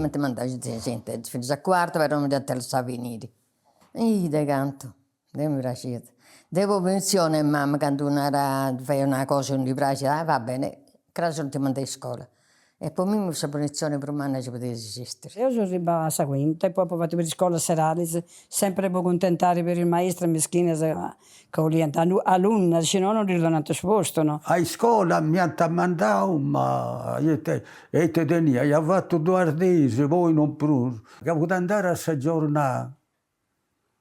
mi ti mandaci senti, fino a quarto, per non vedere il venire. Io de canto, mi piaceva. Dopo pensione, mamma, quando feia una cosa che non gli piaceva, va bene, grazie non ti mandai a scuola. E poi questa punizione per me non ci poteva esistere. Io sono arrivata a quinta e poi ho fatto per scuola serale, sempre per contentare per il maestro meschino che voleva alunni, se no non gli danno posto, no? A scuola mi hanno mandato, ma io te tenia, io ho fatto 2 ardesi, poi non più. Che ho potuto andare a soggiornare,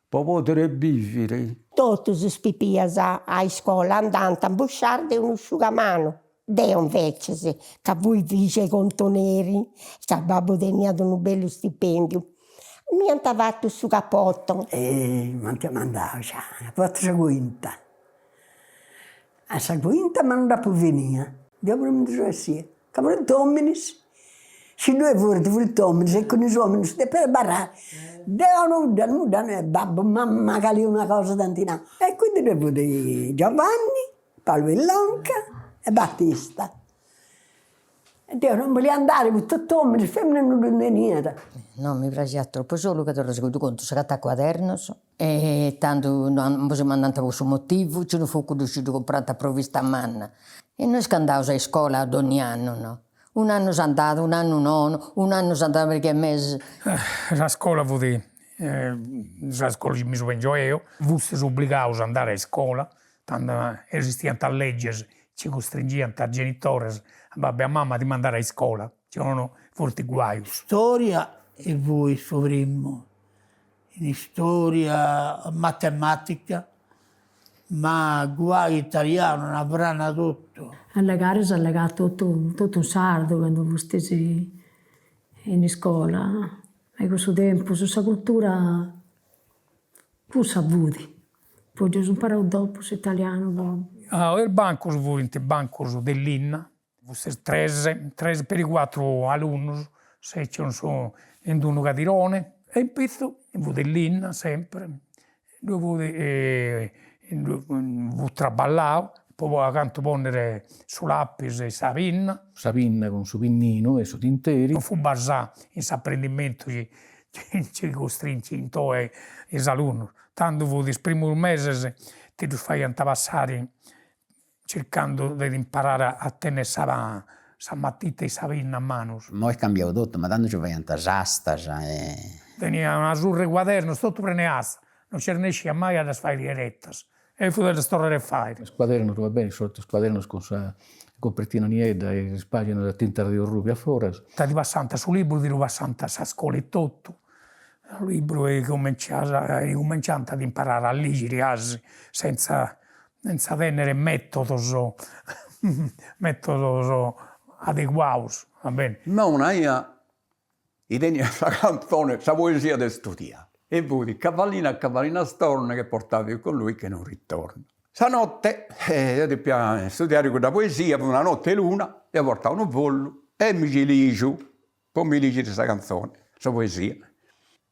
per poter vivere. Tutti si spipia a scuola andando a busciare di un asciugamano. Deo invece, che voi dice i contoneri, che babbo tenia un bello stipendio. Mi hanno fatto su capotto. E mi hanno mandato, ho fatto la quinta. A la quinta mi hanno dato venire. Dopo non mi dicevo sì. Che per il Tominis, se noi fuori il Tominis e con i uomini, per barrare. Deo nuda, babbo, mamma, che è una cosa tantina. E quindi dopo di Giovanni, Paolo Villonca e Battista. E Dio non voleva andare con tutto uomo, le femmine non venivano niente. Non mi piaceva troppo solo che ti reso conto, si catta quaderni e tanto non possiamo andare per questo motivo, ci non fu conosciuto comprare la provvista a manna. E noi scandavamo a scuola ogni anno, no? Un anno si è andato, un anno no, un anno si è andato perché mese. La scuola la scuola mi sono io, fosse obbligato ad andare a scuola, tanto esistevano leggi ci costringevano i genitori, a babbo e a mamma di mandare a scuola, c'erano forti guai. Storia e voi sovremmo, in storia, matematica, ma guai italiano, una brana tutto. Alle gare si è legato tutto un sardo quando foste in scuola. E questo tempo, questa cultura, tu saputi. Poi ho imparato dopo l'italiano. Il banco dell'Inna, fosse 13 per i 4 alunni, se ci sono in un cadirone, e in pezzo, in dell'Inna sempre. Dopo ho traballato, poi accanto a ponere sull'appis sa pinna. Sa pinna con suo pinnino e suo tinteri. Non fu basato in questo apprendimento ci costringe in toi i alunni. Tanto fu il primo mese ti fai passare cercando di imparare a tenere sa matita e sa pinna a mano. Ma è cambiato tutto, ma tanto ci vai a tasasta. Tenia una surre quaderno, tutto prende asta. Non ci riesce mai a fare le rette. E fu delle storie da fare. Il squaderno va bene, il squaderno con la copertina nieda e le pagine da tinta di rubi a fuori. Stati passando sul libro, di passando a scuola e tutto. Il libro è cominciato ad imparare a leggere senza tenere metodi adeguati, va bene? Ma una io tenia la canzone, la poesia da studiare. E poi cavallina a cavallina storna che portavi con lui che non ritorna. Stanotte io ti piace studiare quella poesia, per una notte luna, e portavo un pollo e mi ci leggo, poi mi leggo questa canzone, questa poesia.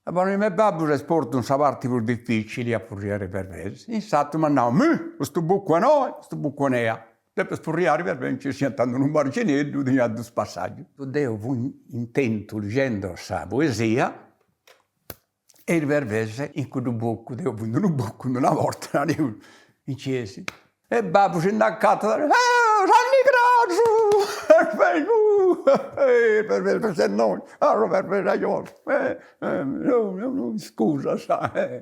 E poi mio babbo si sporta una parte più difficile a furriare per versi. Infatti mi andavo, questo buco a noi, questo buco a lei. Per furriare per versi, ci sentando un marginello di due passaggi. Io fu intento leggendo questa poesia, e il vervese in quel buco, devo prendere un buco una volta, in chiesa. E babbo si è indaccato, Sanni Grasso! Per se no, per io, scusa, sai.